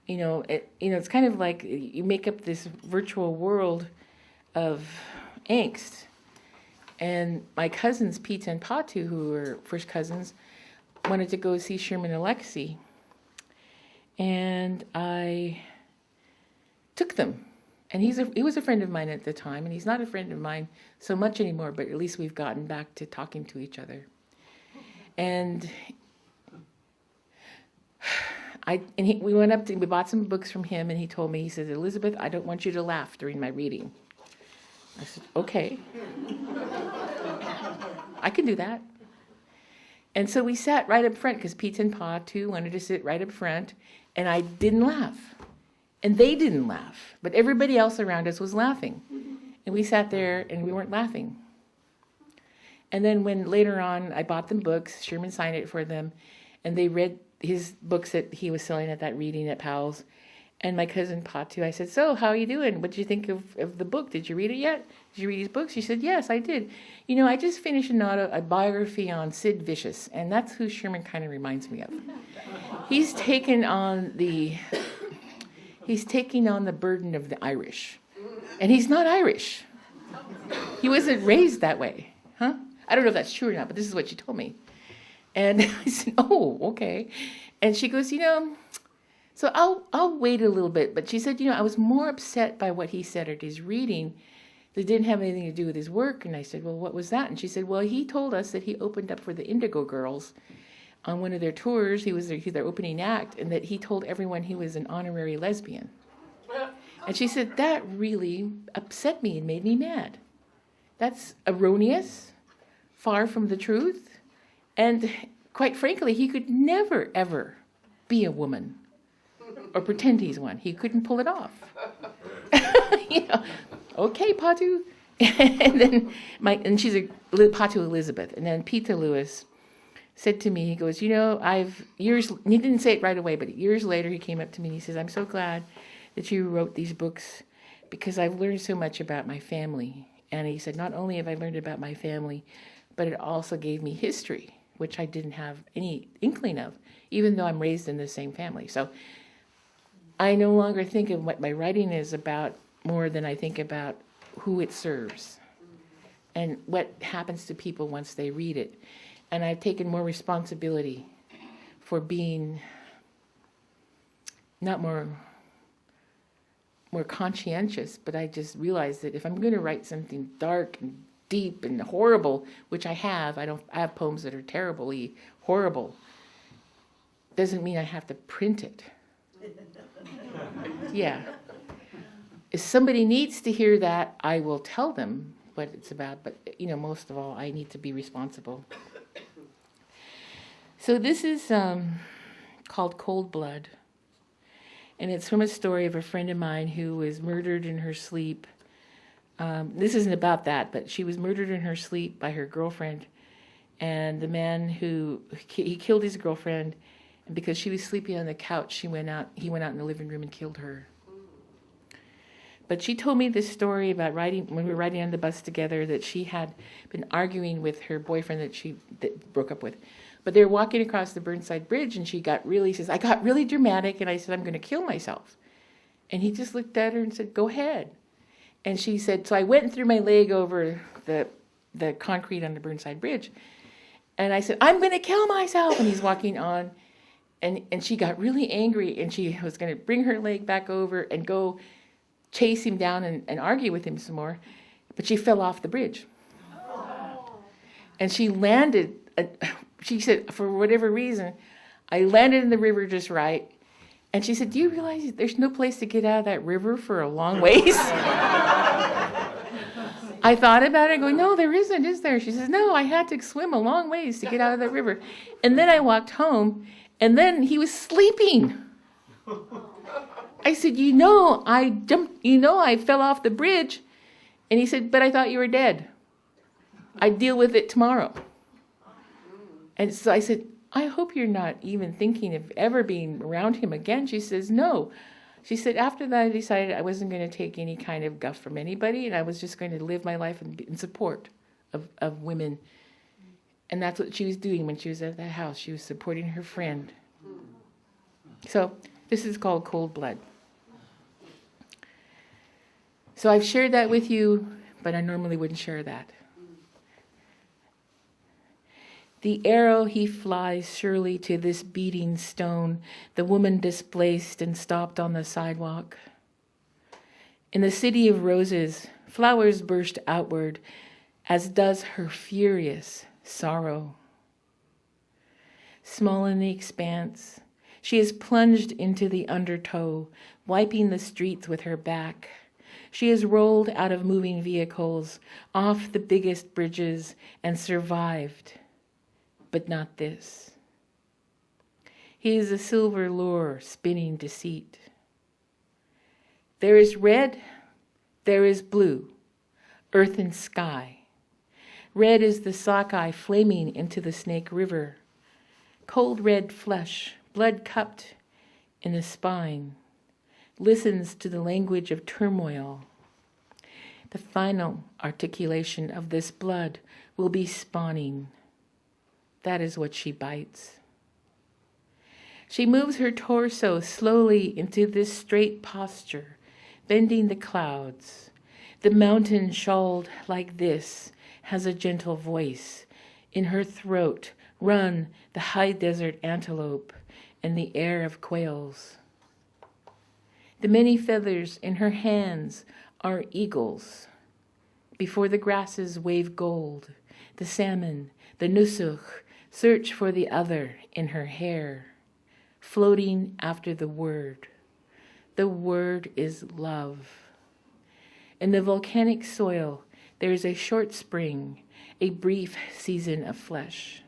S2: You know, it's kind of like you make up this virtual world of angst. And my cousins, Pete and Patu, who were first cousins, wanted to go see Sherman Alexie. And I took them. And he was a friend of mine at the time, and he's not a friend of mine so much anymore, but at least we've gotten back to talking to each other. And we went up, we bought some books from him, and he told me, he says, "Elizabeth, I don't want you to laugh during my reading." I said, "Okay. I can do that." And so we sat right up front, because Pete and Pa, too, wanted to sit right up front, and I didn't laugh. And they didn't laugh, but everybody else around us was laughing. And we sat there, and we weren't laughing. And then when later on I bought them books, Sherman signed it for them, and they read his books that he was selling at that reading at Powell's. And my cousin Patu, I said, "So, how are you doing? What did you think of the book? Did you read it yet? Did you read his books?" She said, "Yes, I did. You know, I just finished a biography on Sid Vicious, and that's who Sherman kind of reminds me of. He's taken on the burden of the Irish. And he's not Irish. He wasn't raised that way. Huh? I don't know if that's true or not, but this is what she told me." And I said, "Oh, okay." And she goes, "You know, so I'll wait a little bit." But she said, "You know, I was more upset by what he said at his reading that didn't have anything to do with his work." And I said, "Well, what was that?" And she said, "Well, he told us that he opened up for the Indigo Girls on one of their tours. He was their opening act, and that he told everyone he was an honorary lesbian." And she said, "That really upset me and made me mad. That's erroneous, far from the truth. And quite frankly, he could never, ever be a woman or pretend he's one. He couldn't pull it off." You know, "Okay, Patu." And then she's a Patu Elizabeth. And then Peter Lewis said to me, he goes, "You know, he didn't say it right away, but years later he came up to me and he says, 'I'm so glad that you wrote these books, because I've learned so much about my family And he said, not only have I learned about my family, but it also gave me history, which I didn't have any inkling of, even though I'm raised in the same family. So I no longer think of what my writing is about more than I think about who it serves and what happens to people once they read it. And I've taken more responsibility for being not more conscientious, but I just realized that if I'm going to write something dark and deep and horrible, which I have, I have poems that are terribly horrible, doesn't mean I have to print it. Yeah. If somebody needs to hear that, I will tell them what it's about, but most of all, I need to be responsible. So this is called Cold Blood. And it's from a story of a friend of mine who was murdered in her sleep. This isn't about that, but she was murdered in her sleep by her girlfriend. And the man he killed his girlfriend, and because she was sleeping on the couch, he went out in the living room and killed her. But she told me this story about when we were riding on the bus together, that she had been arguing with her boyfriend that broke up with. But they were walking across the Burnside Bridge, and says, I got really dramatic, and I said, I'm going to kill myself. And he just looked at her and said, go ahead. And she said, so I went and threw my leg over the concrete on the Burnside Bridge. And I said, I'm going to kill myself. And he's walking on. And she got really angry, and she was going to bring her leg back over and go chase him down and argue with him some more. But she fell off the bridge. And she landed... She said, for whatever reason, I landed in the river just right. And she said, do you realize there's no place to get out of that river for a long ways? I thought about it, going, no, there isn't, is there? She says, no, I had to swim a long ways to get out of that river. And then I walked home, and then he was sleeping. I said, I jumped, I fell off the bridge. And he said, but I thought you were dead. I'd deal with it tomorrow. And so I said, I hope you're not even thinking of ever being around him again. She says, no. She said, after that, I decided I wasn't going to take any kind of guff from anybody, and I was just going to live my life in support of women. And that's what she was doing when she was at that house. She was supporting her friend. So this is called Cold Blood. So I've shared that with you, but I normally wouldn't share that. The arrow he flies surely to this beating stone, the woman displaced and stopped on the sidewalk. In the city of roses, flowers burst outward, as does her furious sorrow. Small in the expanse, she is plunged into the undertow, wiping the streets with her back. She is rolled out of moving vehicles, off the biggest bridges, and survived. But not this. He is a silver lure spinning deceit. There is red, there is blue, earth and sky. Red is the sockeye flaming into the Snake River. Cold red flesh, blood cupped in the spine, listens to the language of turmoil. The final articulation of this blood will be spawning. That is what she bites. She moves her torso slowly into this straight posture, bending the clouds. The mountain shawled like this has a gentle voice. In her throat run the high desert antelope and the air of quails. The many feathers in her hands are eagles. Before the grasses wave gold, the salmon, the nusuk, search for the other in her hair, floating after the word. The word is love. In the volcanic soil, there is a short spring, a brief season of flesh.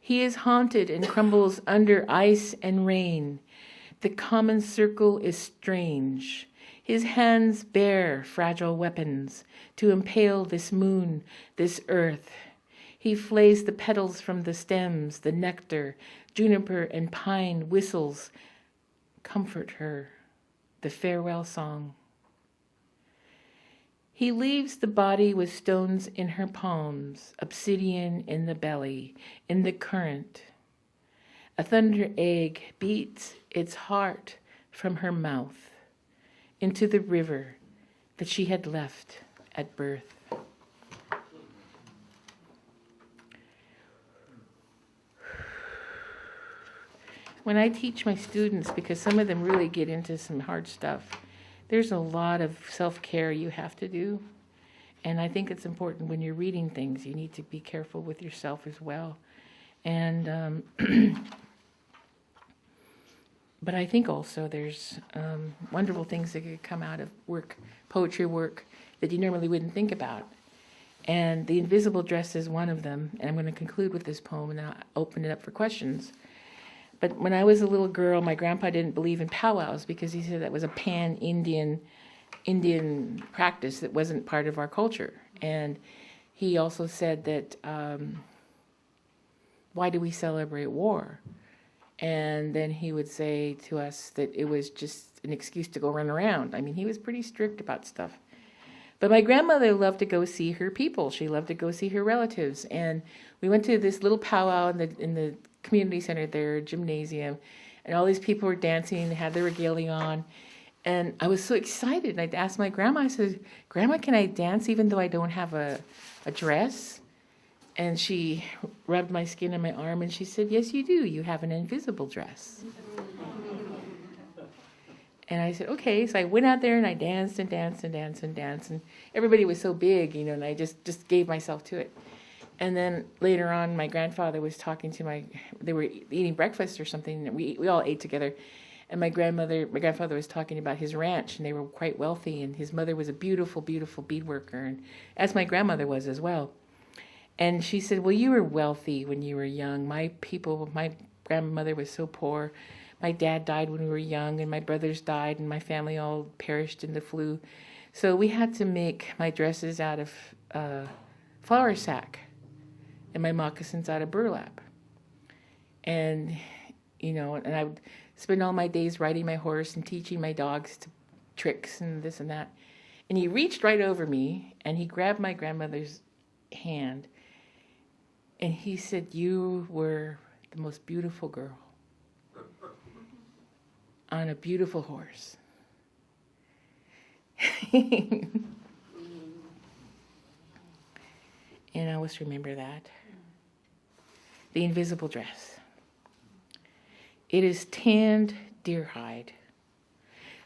S2: He is haunted and crumbles under ice and rain. The common circle is strange. His hands bear fragile weapons to impale this moon, this earth. He flays the petals from the stems, the nectar, juniper and pine whistles. Comfort her, the farewell song. He leaves the body with stones in her palms, obsidian in the belly, in the current. A thunder egg beats its heart from her mouth into the river that she had left at birth. When I teach my students, because some of them really get into some hard stuff, there's a lot of self-care you have to do. And I think it's important when you're reading things, you need to be careful with yourself as well. And but I think also there's wonderful things that could come out of work, poetry work, that you normally wouldn't think about. And The Invisible Dress is one of them. And I'm going to conclude with this poem, and then I'll open it up for questions. But when I was a little girl, my grandpa didn't believe in powwows because he said that was a pan-Indian practice that wasn't part of our culture. And he also said that, why do we celebrate war? And then he would say to us that it was just an excuse to go run around. I mean, he was pretty strict about stuff. But my grandmother loved to go see her people. She loved to go see her relatives. And we went to this little powwow in the community center there, gymnasium, and all these people were dancing, they had their regalia on. And I was so excited. And I asked my grandma, I said, Grandma, can I dance even though I don't have a dress? And she rubbed my skin on my arm and she said, yes, you do. You have an invisible dress. And I said, okay. So I went out there and I danced and danced and danced and danced. And everybody was so big, and I just gave myself to it. And then later on, my grandfather was talking to they were eating breakfast or something. And we all ate together. And my grandfather was talking about his ranch, and they were quite wealthy. And his mother was a beautiful, beautiful beadworker, and as my grandmother was as well. And she said, well, you were wealthy when you were young. My grandmother was so poor. My dad died when we were young, and my brothers died, and my family all perished in the flu. So we had to make my dresses out of flour sack and my moccasins out of burlap. And, and I would spend all my days riding my horse and teaching my dogs tricks and this and that. And he reached right over me, and he grabbed my grandmother's hand, and he said, you were the most beautiful girl on a beautiful horse. And I always remember that. The Invisible Dress. It is tanned deer hide.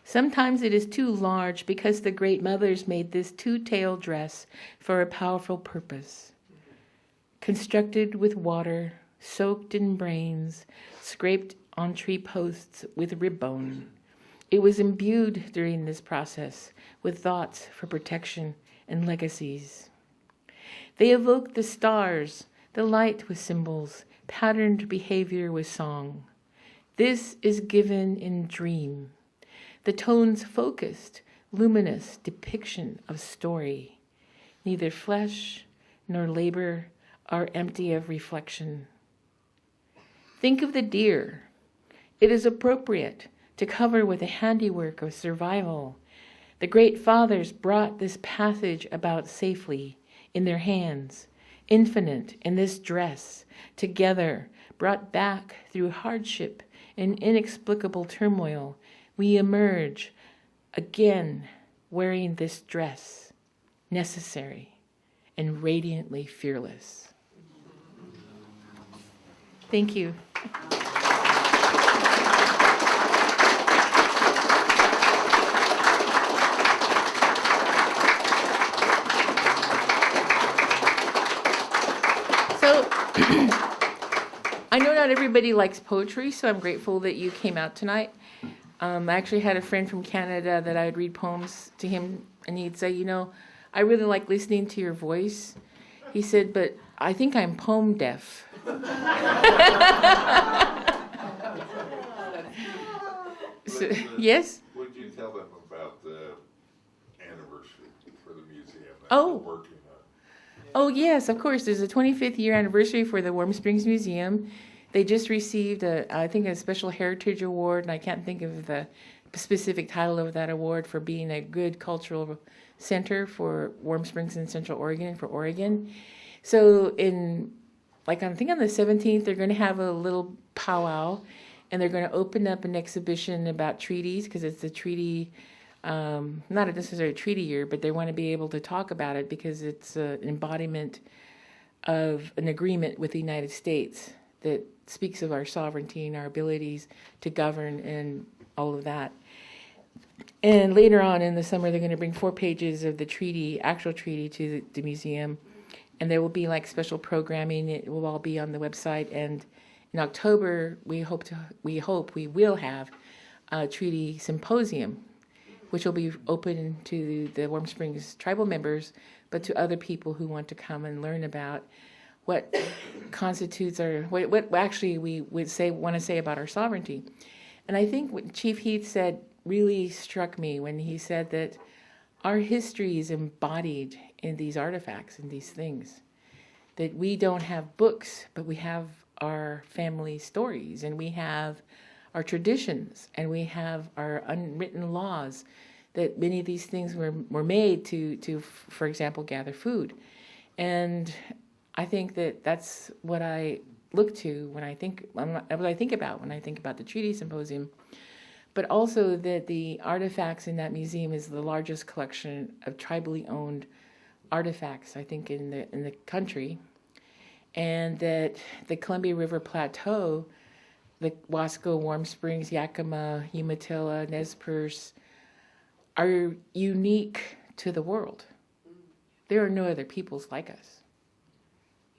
S2: Sometimes it is too large because the great mothers made this two-tailed dress for a powerful purpose. Constructed with water, soaked in brains, scraped on tree posts with rib bone. It was imbued during this process with thoughts for protection and legacies. They evoked the stars, the light with symbols, patterned behavior with song. This is given in dream. The tones focused, luminous depiction of story. Neither flesh nor labor are empty of reflection. Think of the deer. It is appropriate to cover with a handiwork of survival. The great fathers brought this passage about safely in their hands, infinite in this dress, together, brought back through hardship and inexplicable turmoil. We emerge again wearing this dress, necessary and radiantly fearless. Thank you. So, I know not everybody likes poetry, so I'm grateful that you came out tonight. I actually had a friend from Canada that I would read poems to him, and he'd say, I really like listening to your voice. He said, but I think I'm poem deaf. So, yes?
S3: Would you tell them about the anniversary for the museum that
S2: Oh.
S3: you're working on?
S2: Oh, yes, of course. There's a 25th year anniversary for the Warm Springs Museum. They just received, I think, a special heritage award, and I can't think of the specific title of that award for being a good cultural center for Warm Springs in Central Oregon, for Oregon. So I think on the 17th, they're going to have a little powwow, and they're going to open up an exhibition about treaties, because it's a treaty, not necessarily a treaty year, but they want to be able to talk about it because it's an embodiment of an agreement with the United States that speaks of our sovereignty and our abilities to govern and all of that. And later on in the summer, they're going to bring 4 pages of the treaty, actual treaty, to the museum. And there will be like special programming. It will all be on the website. And in October, we hope we will have a treaty symposium, which will be open to the Warm Springs tribal members, but to other people who want to come and learn about what constitutes what actually we want to say about our sovereignty. And I think what Chief Heath said really struck me when he said that our history is embodied in these artifacts and these things. That we don't have books, but we have our family stories, and we have our traditions, and we have our unwritten laws. That many of these things were made to, for example, gather food. And I think that that's what I look to what I think about when I think about the Treaty Symposium. But also that the artifacts in that museum is the largest collection of tribally owned artifacts, I think, in the country. And that the Columbia River Plateau, the Wasco, Warm Springs, Yakima, Umatilla, Nez Perce, are unique to the world. There are no other peoples like us.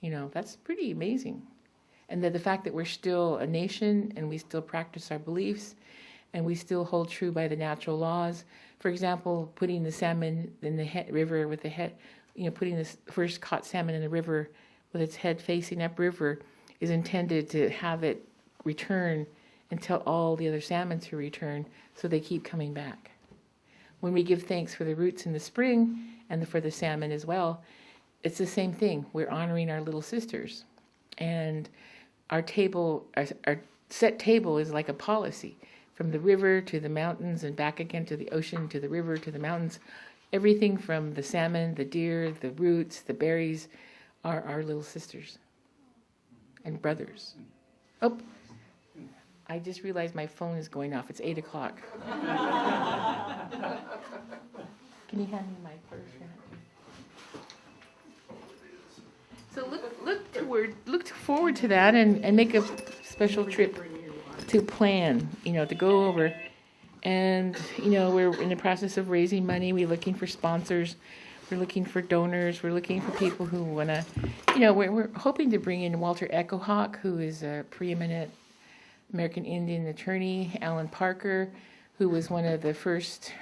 S2: That's pretty amazing. And that the fact that we're still a nation and we still practice our beliefs and we still hold true by the natural laws. For example, putting the salmon in the river with the head, putting the first caught salmon in the river with its head facing upriver is intended to have it return and tell all the other salmon to return so they keep coming back. When we give thanks for the roots in the spring and for the salmon as well, it's the same thing. We're honoring our little sisters. And our set table is like a policy. From the river to the mountains and back again to the ocean, to the river, to the mountains. Everything from the salmon, the deer, the roots, the berries are our little sisters and brothers. Oh, I just realized my phone is going off. It's 8 o'clock. Can you hand me my purse? So look forward to that and make a special trip to plan, to go over. And, we're in the process of raising money. We're looking for sponsors. We're looking for donors. We're looking for people who want to, we're hoping to bring in Walter Echohawk, who is a preeminent American Indian attorney, Alan Parker, who was one of the first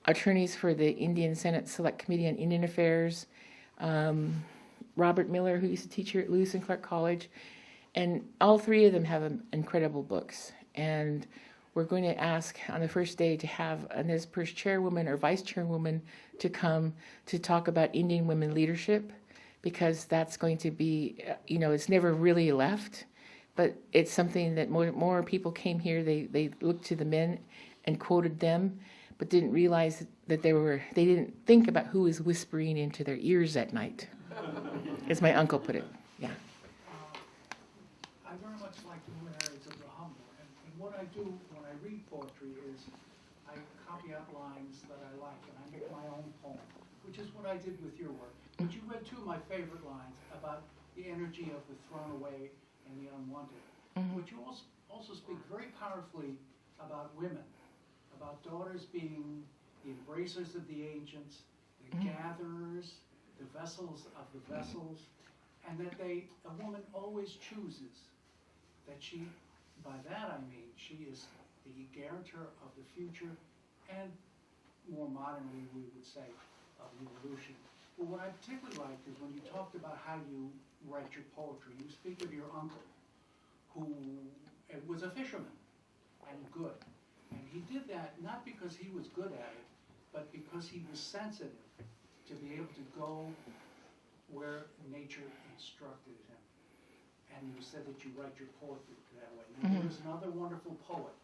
S2: attorneys for the Indian Senate Select Committee on Indian Affairs, Robert Miller, who used to teach here at Lewis and Clark College. And all 3 of them have incredible books. And we're going to ask on the first day to have a Nez Perce chairwoman or vice chairwoman to come to talk about Indian women leadership, because that's going to be, it's never really left, but it's something that more people came here. They looked to the men and quoted them, but didn't realize that they didn't think about who was whispering into their ears at night, as my uncle put it. Yeah.
S4: I very much like the luminaries of the humble, and what I do when I read poetry is I copy out lines that I like, and I make my own poem, which is what I did with your work. But you read 2 of my favorite lines about the energy of the thrown away and the unwanted.
S2: Mm-hmm.
S4: But you also speak very powerfully about women, about daughters being the embracers of the ancients, the gatherers, the vessels of the vessels, and that a woman always chooses. That by that I mean, she is the guarantor of the future, and more modernly we would say, of evolution. But what I particularly liked is when you talked about how you write your poetry, you speak of your uncle, who was a fisherman, and good. And he did that not because he was good at it, but because he was sensitive to be able to go where nature instructed him. And you said that you write your poetry that way. Now, there's another wonderful poet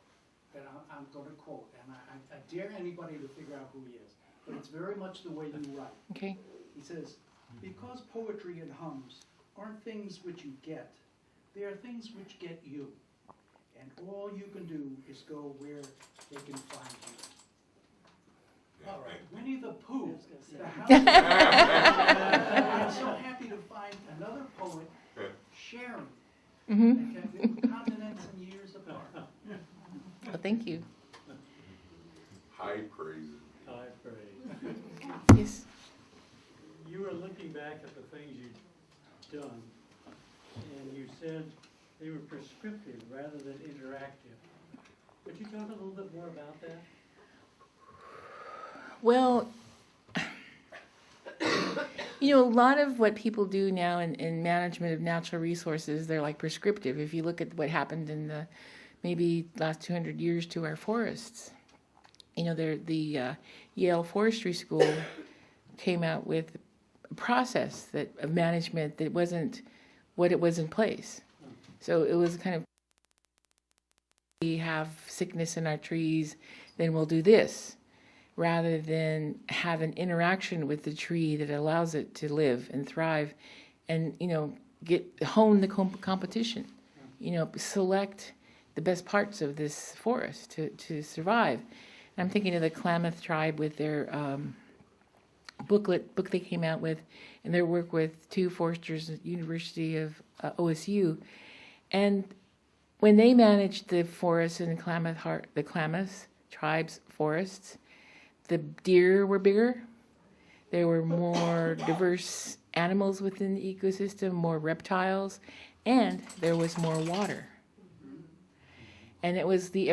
S4: that I'm going to quote, and I dare anybody to figure out who he is, but it's very much the way you write.
S2: Okay.
S4: He says, because poetry and hums aren't things which you get, they are things which get you. And all you can do is go where they can find you. All right, Winnie the Pooh, the house. I'm so happy to find another poet sharing. Okay, continents and years apart.
S2: Well, thank you.
S3: High praise.
S1: High praise.
S2: Yes.
S1: You were looking back at the things you'd done, and you said they were prescriptive rather than interactive. Could you talk a little bit more about that?
S2: Well, you know, a lot of what people do now in management of natural resources, they're like prescriptive. If you look at what happened in the maybe last 200 years to our forests, you know, the Yale Forestry School came out with a process of management that wasn't what it was in place. So it was kind of, we have sickness in our trees, then we'll do this, rather than have an interaction with the tree that allows it to live and thrive, and, you know, hone the competition, you know, select the best parts of this forest to survive. And I'm thinking of the Klamath tribe with their book they came out with, and their work with two foresters at the University of OSU. And when they managed the forests in the Klamath tribe's forests, the deer were bigger, there were more diverse animals within the ecosystem, more reptiles, and there was more water. And it was the